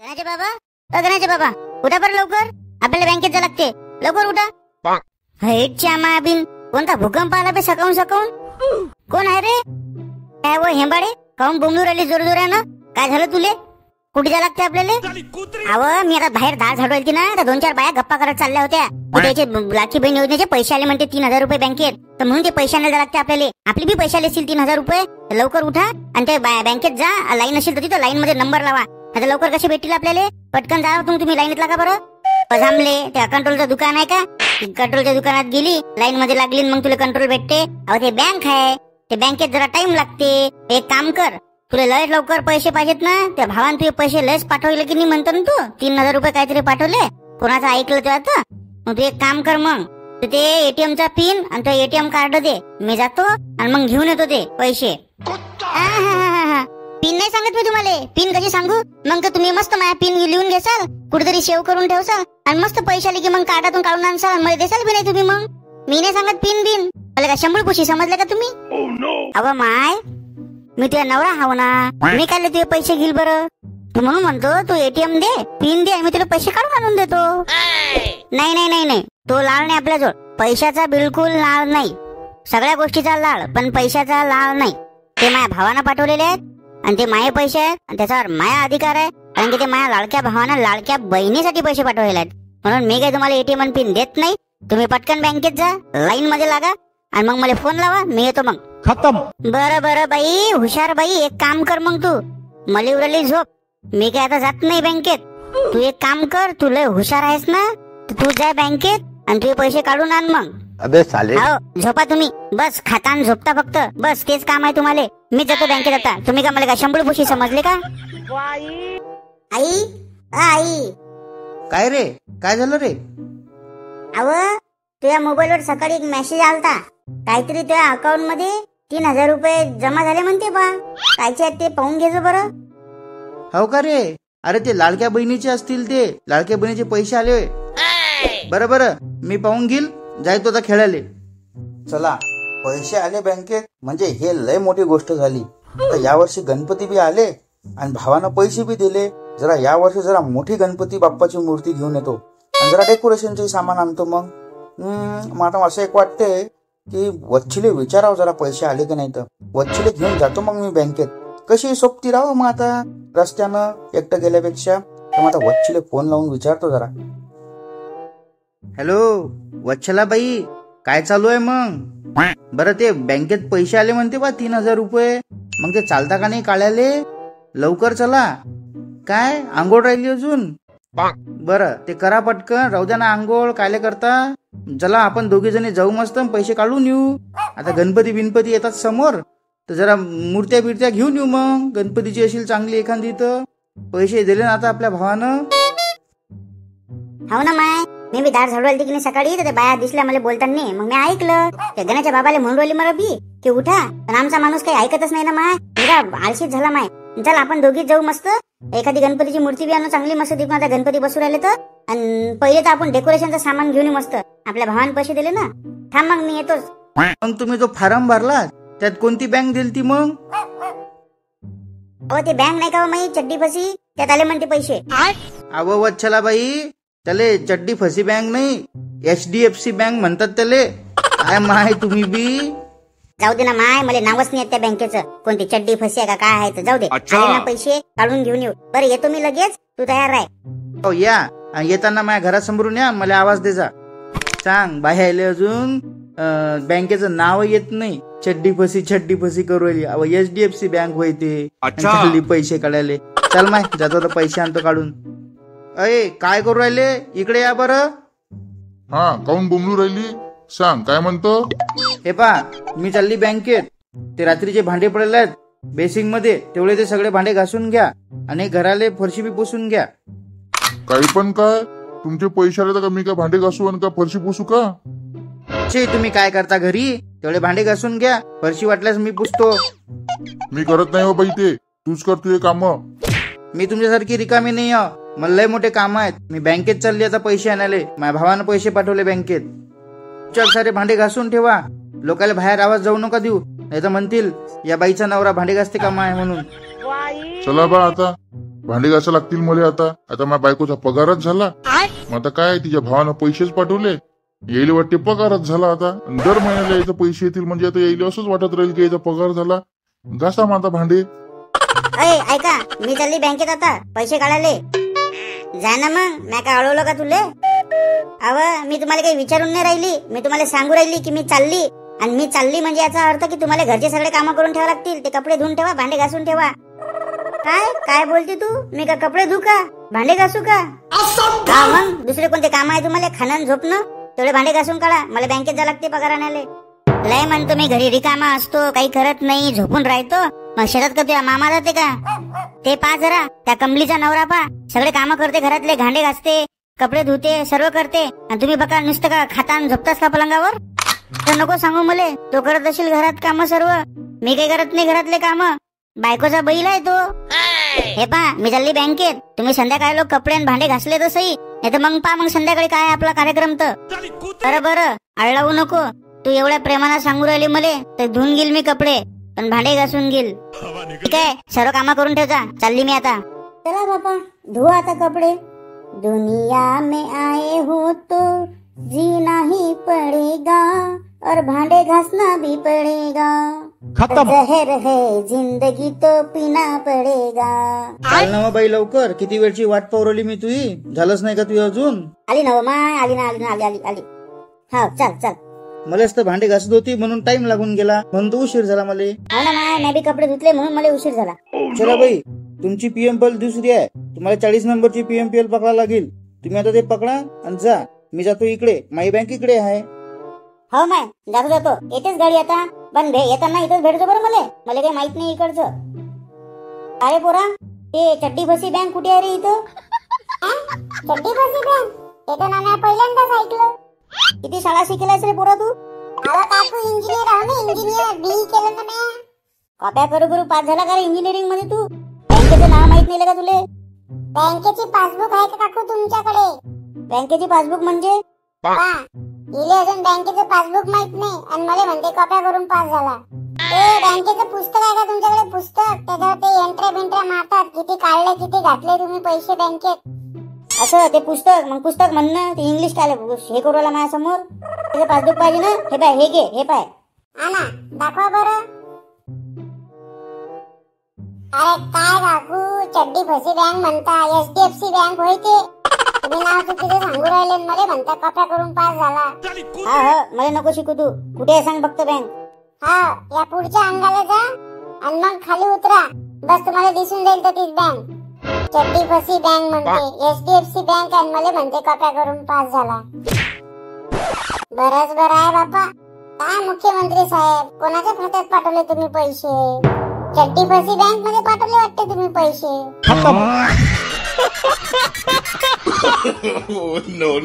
गणाचे बाबा, गणाचे बाबा, उठा बरं लवकर, आपल्याला बँकेत जायला लागते. लवकर उठा. हेटच्या माबिन कोणता भूकंप आला बे सकाळून सकाळून. कोण आहे रे? काय वो हेंबाडे, काऊन बोंबलू राहिली जोर जोरानं? काय झालं तुले? कुठे जायला लागते आपल्याला? अव मी आता बाहेर दाळ झाडवायची ना, तर 2-4 बाया गप्पा करत चालल्या होत्या. त्याचे लाडकी बहीण योजनेचे पैसे आले म्हणते 3000 रुपये बँकेत, तर म्हणून ते पैसे आणायला लागते आपल्याला. आपली बी पैसे आले असतील 3000 रुपये. लवकर उठा आणि ते बँकेत जा. लाईन असेल तर तिथं लाईन मध्ये नंबर लावा. आता लवकर कसे भेटतील आपल्याला? पटकन जा तुम्ही लाईनीत लागा बरं. थांबले त्या कंट्रोलचं दुकान आहे का? कंट्रोलच्या दुकानात गेली, लाईन मध्ये लागली, मग तुला कंट्रोल भेटते. अहो ते बँक आहे, ते बँकेत जरा टाइम लागते. एक काम कर, तुला लय लवकर पैसे पाहिजेत ना, त्या भावान तुझे पैसे लयच पाठवले की नाही म्हणतो ना तू. 3000 रुपये काहीतरी पाठवले, कोणाचं ऐकलं तू आता. मग तू एक काम कर, मग तू ते एटीएमचा पिन आणि तो एटीएम कार्ड दे, मी जातो आणि मग घेऊन येतो ते पैसे. पिन नाही सांगत मी तुम्हाला. पिन कशी सांगू? मग तुम्ही मस्त माझ्या पिन लिहून घेसाल, कुठेतरी सेव्ह करून ठेवसाल आणि मस्त पैसे आले की मग कार्डातून काढून आणसाल, मला देसाल बी नाही तुम्ही. मग मी नाही सांगत पिन बिन. मला का शंभर पुशी समजले का तुम्ही? अगं माय, मी तुझा नवरा हाव ना, मी काय तुझे पैसे घेईल बरं? तू म्हणून म्हणतो तू एटीएम दे, पिन दे, मी तुला पैसे काढून आणून देतो. नाही नाही नाही नाही, तो लाळ नाही आपल्याजवळ. पैशाचा बिलकुल लाळ नाही. सगळ्या गोष्टीचा लाळ, पण पैशाचा लाळ नाही. ते माझ्या भावानं पाठवलेले आहेत आणि ते माझे पैसे आहेत आणि त्याच्यावर माझा अधिकार आहे. कारण की ते माझ्या लाडक्या भावानं लाडक्या बहिणीसाठी पैसे पाठवलेले आहेत. म्हणून मी काय तुम्हाला एटीएम पिन देत नाही. तुम्ही पटकन बँकेत जा, लाईन मध्ये लागा आणि मग मला फोन लावा, मी येतो मग. खतम. बरं बरं बाई, हुशार बाई. एक काम कर मग, तू मला उरली झोप. मी काय आता जात नाही बँकेत. तू एक काम कर, तू लय हुशार आहेस ना, तू जा बँकेत आणि तुझे पैसे काढून आण मग. अबे साले, हो झोपा तुम्ही. बस खातान झोपता फक्त, बस तेच काम आहे तुम्हाला. मी जातो बँकेत आता. तुम्ही का मला का शंभर पुशी समजले का? आई आई, काय रे, काय झालं रे? अव तुझ्या मोबाईलवर सकाळी एक मेसेज आलता, काहीतरी तुझ्या अकाउंट मध्ये 3000 रुपये जमा झाले म्हणते बा. कायचे आहेत ते पाहून घ्यायचो बरं. हो का रे? अरे ते लाडक्या बहिणीचे असतील, ते लाडक्या बहिणीचे पैसे आले. बरं बरं, मी पाहून घेईल. जायतो आता खेळायला. चला, पैसे आले बँकेत म्हणजे हे लय मोठी गोष्ट झाली. तर यावर्षी गणपती बी आले आणि भावानं पैसे बी दिले. जरा यावर्षी जरा मोठी गणपती बाप्पाची मूर्ती घेऊन येतो आणि जरा डेकोरेशनचे सामान आणतो. मग मला असं एक वाटते की वच्छिले विचारावं जरा पैसे आले की नाही. तर वच्छिले घेऊन जातो मग मी बँकेत. कशी सोबती राहावं मग आता रस्त्यानं एकटं गेल्यापेक्षा. तर मग आता वच्छिले फोन लावून विचारतो जरा. हॅलो वच्छला बाई, काय चालू आहे मग? बरं ते बँकेत पैसे आले म्हणते बा 3000 रुपये. मग ते चालता का नाही काढायले? लवकर चला. काय आंघोळ राहिली अजून? बरं ते करा पटकन. राहू द्या ना आंघोळ, कायले करता. चला आपण दोघे जणी जाऊ, मस्त पैसे काढून येऊ. आता गणपती बिनपती येतात समोर, तर जरा मूर्त्या बिर्त्या घेऊन येऊ. मग गणपतीची असेल चांगली एखादी तर. पैसे दिले ना आता आपल्या भावानं. हो ना माय, मी बी दार झाडवायला की नाही सकाळी, तर ते बाया दिसल्या मला बोलताना. मग मी ऐकलं त्या गणाच्या बाबाला म्हणून राहिली मला बी की उठा, पण आमचा माणूस काही ऐकतच नाही ना माय. आळशीच झाला माय. चल आपण दोघीच जाऊ, मस्त एखादी गणपतीची मूर्ती बी आणू चांगली मस्त दिवून. आता गणपती बसू राहिले तर. आणि पहिले तर आपण डेकोरेशनचं सामान घेऊन येऊ मस्त. आपल्या भावानं पैसे दिले ना. थांब मग मी येतोच. मग तुम्ही जो फॉर्म भरला त्यात कोणती बँक दिलती मग? हो ते बँक नाही का माई, चड्डी फसी, त्यात आले म्हणते पैसे. अव वच्छला बाई, त्याले चड्डी फसी बँक नाही, HDFC बँक म्हणतात त्याले. काय माय तुम्ही बी. जाऊ दे ना माय, मला नावच नाही त्या बँकेचं. कोणती चड्डी फसी आहे का काय आहे तर जाऊ दे. आले ना पैसे, काढून घेऊन येऊ. बरं येतो मी लगेच, तू तयार राह. हो या, येताना माझ्या घरासमोरून या, मला आवाज दे जा. सांग बाहेर आले अजून बँकेचं नाव येत नाही. चड्डी फसी करू राहिली. अव HDFC बँक होय ते. चालली पैसे काढायले. चल माय, जातो तर पैसे आणतो काढून. अय काय करू राहिले, इकडे या बरं. हा, काऊन बोंबलू राहिली? सांग काय म्हणतो. हे पा, मी चालली बँकेत. ते रात्रीचे भांडे पडले आहेत बेसिंग मध्ये, तेवढे ते सगळे भांडे घासून घ्या आणि घराले फरशी बी पुसून घ्या. काही पण काय, तुमचे पैसे आले तर मी काय भांडे घासू आणि का फरशी पुसू का? तुम्ही काय करता घरी? तेवढे भांडे घासून घ्या, फरशी वाटल्यास मी पुसतो. मी करत नाही हो बाई, ते तूच कर तुझे काम. मी तुमच्यासारखी रिकामी नाही आहे. मला लय मोठे काम आहेत. मी बँकेत चालली आता पैसे आणायले. माझ्या भावानं पैसे पाठवले बँकेत. चल सारे भांडे घासून ठेवा. लोकांना बाहेर आवाज जाऊ नका देऊ, नाही तर म्हणतील या बाईचा नवरा भांडे घासते काम आहे म्हणून. चला बा आता. भांडे घासा लागतील मला आता माझ्या बायकोचा पगारच झाला. मग आता काय तिच्या भावानं पैसेच पाठवले, येईल वाटते पगारच झाला. आता दर महिन्याला यायचे पैसे येतील म्हणजे आता येईल असंच वाटत राहील की याचा पगार झाला. घासा मग आता भांडे. ऐका, मी चालली बँकेत आता पैसे काढायले. जा ना मग, मी काय अडवलं का तुले? अव मी तुम्हाला काही विचारून नाही राहिली, मी तुम्हाला सांगू राहिली की मी चालली. आणि मी चालली म्हणजे याचा अर्थ की तुम्हाला घरचे सगळे कामं करून ठेवा लागतील. ते कपडे धुवून ठेवा, भांडे घासून ठेवा. काय बोलते तू? मी का कपडे धुऊ का, भांडे घासू का? हा मग दुसरे कोणते काम आहे तुम्हाला? खाणं झोपणं, तेवढे भांडे घासून काढा. मला बँकेत जा लागते पगार आणायला. लय म्हणतो मी घरी रिकामा असतो, काही करत नाही, झोपून राहतो. मग शेतात का तुझ्या मामा जाते का? ते पा जरा, त्या कमलीचा नवरा पा, सगळे कामं करते घरातले, भांडे घासते, कपडे धुते, सर्व करते. आणि तुम्ही बघा नुसतं का खाता आणि झोपताच का पलंगावर? तर नको सांगू मले, तो करत असेल घरात काम सर्व. मी काही करत नाही घरातले काम. बायकोचा बैल आहे तो. हे पा, मी चालली बँकेत. तुम्ही संध्याकाळी लोक कपडे आणि भांडे घासले तर सही, नाही तर मग संध्याकाळी काय आपला कार्यक्रम तर. बरं अळलावू नको. तू एवढ्या प्रेमानं सांगू राहिली मले तर धुवून घेईल मी कपडे, पण भांडे घासून घेईल. ठीक आहे, सर्व कामं करून ठेवजा. चालली मी आता. चला बापा, धुवा आता कपडे. दुनिया में आए हो तो जीना ही पड़ेगा और भांडे घासना भी पड़ेगा. खत्म. जहर है जिंदगी तो पीना पड़ेगा. चाल ना बाई लवकर, किती वेळची वाट पावरली मी तुझी. झालंच नाही का तुझी अजून? आली ना माय, आली ना आली. हा चल. मलाच तर भांडे घासत होती म्हणून टाइम लागून गेला, म्हणून तो उशीर झाला मला. हो ना माय, मी बी कपडे धुतले म्हणून मला उशीर झाला. चला बाई, तुमची पीएमपीएल दुसरी आहे. तुम्हाला 40 नंबरची पीएमपीएल पकडा लागेल. तुम्ही आता ते पकडा आणि जा. मी जातो इकडे, माई बँक इकडे आहे. हो माय, जातो. येतेच गाडी आता. पण येताना इथंच भेटतो बरं मला काही माहित नाही इकडचं. अरे पोरा, ते चड्डी फसी बँक कुठे आहे रे इथं? चड्डी फसी बँक? ते तर ना पहिल्यांदाच ऐकलं. किती शाळा शिकलायस रे पोरा तू? काकू इंजिनियर आहे ना, इंजिनियर बी केलं ना मी. कॉप्या करू पास झाला का रे इंजिनिअरिंग मध्ये तू? बँकेचं नाव माहित नाही का तुले? बँकेची पासबुक आहे का काकू तुमच्याकडे? बँकेची पासबुक म्हणजे? इले अजून बँकेचं पासबुक माहित नाही आणि मला म्हणते कॉप्या करून पास झाला. ते बँकेचं पुस्तक आहे का तुमच्याकडे? पुस्तक त्याच्यावर ते एंट्री बिंट्री मारतात, किती काढले किती घातले तुम्ही पैसे बँकेत. असं ते पुस्तक, मग पुस्तक म्हणणं ते इंग्लिश काय हे करू आला माझ्या समोर. त्याचं पासबुक पाहिजे ना. हे पाय, हे घे, हे पाय. ना दाखवा बरं. अरे काय काकू, चड्डी फसी बँक म्हणता, HDFC बँक होय ते. तुम्ही नाव चुकीचं सांगू राहिले, मला म्हणता कॉप्या करून पास झाला. हा मला नको शिकू तू. कुठे आहे सांग बघतो बँक. हा, या पुढच्या अंगाला जा आणि मग खाली उतरा. बस तुम्हाला दिसून जाईल तर तीच बँक. चड्डी फसी बँक म्हणते, HDFC बँक आणि मला म्हणते कॉप्या करून पास झाला. बरंच बरं आहे बापा. काय मुख्यमंत्री साहेब, कोणाच्या खात्यात पाठवले तुम्ही पैसे? चड्डी फसी बँक मध्ये पाठवले वाटते तुम्ही पैसे. no.